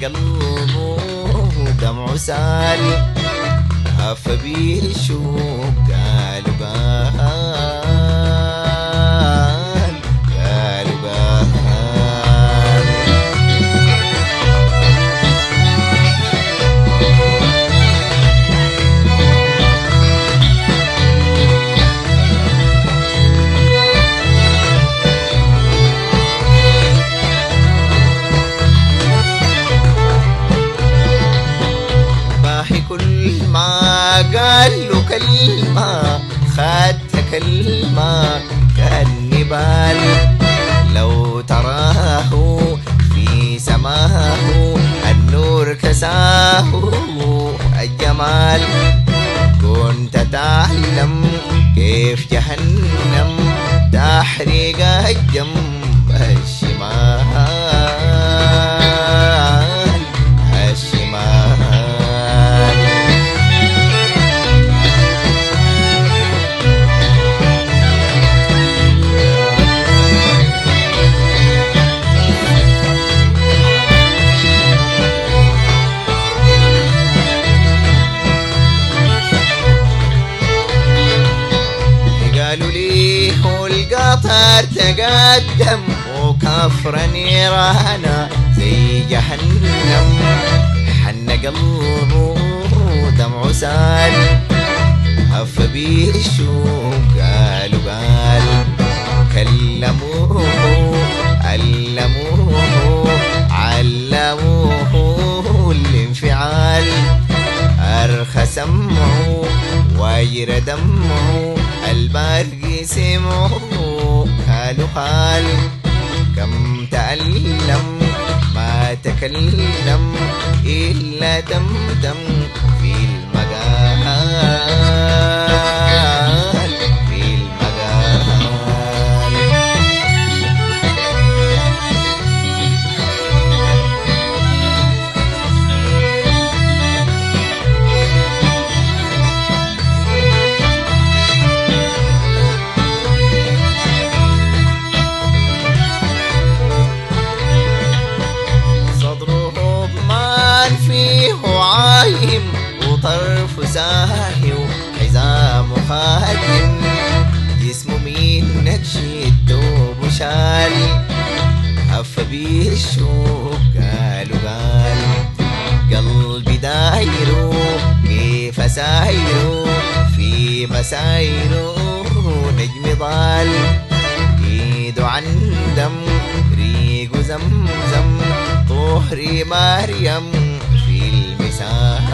قلبه دمع سال، هف بيه الشوق قالوا قال. كل ما قال له كلمة خدت كلمة كالنبال، لو تراه في سماه النور كساه الجمال، كنت تعلم كيف جهنم تحرق الجنب الشمال. قالوا لي هو القطر تقدم وكفر نيرانا زي جهنم، حن قلبه دمع سال، هف بيه الشوق قالوا قال. كلموه علموه الانفعال، أرخى سمعه واجر دمعه البرق سمعه قالوا قال. كم تألم ما تكلم إلا دمدم في المقال. عايم وطرف ساهي وحزام خادم، جسمه من نكش الدوب وشال، هف بيه الشوق قالوا قال. قلبي دايره كيف سايره في مسايره نجم ضال، ايده عندم ريق زمزم طهري مريم في المثال.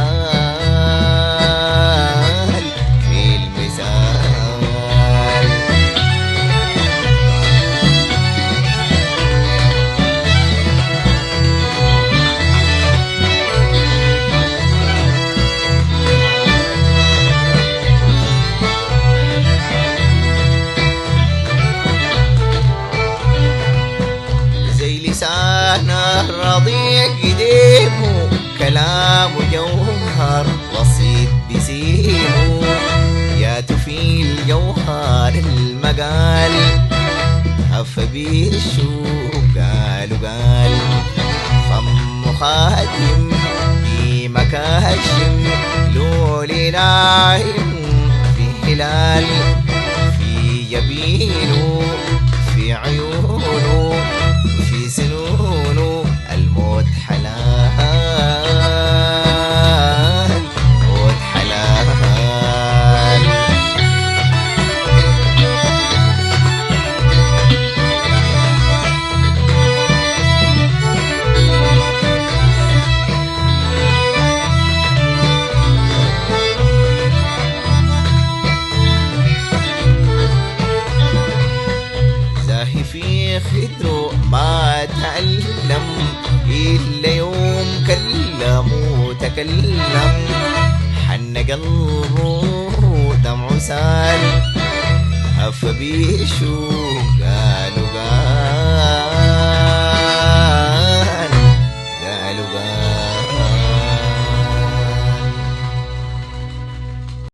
زي لسانه رضيع قديمه، كلامه جوهر وصيد بسيمه، ياتو في الجوهر المقال، هف بيه الشوق قالوا قال. فم خاتم في مكاشم لولي نايم في هلال، في جبينه في عيونه في سنونه الموت حلال. موت حلال. زاهي في خدره ما تعلم إلا يوم كلم وتكلم، حن قلبه دمع سال، هف بيه الشوق قالوا قال.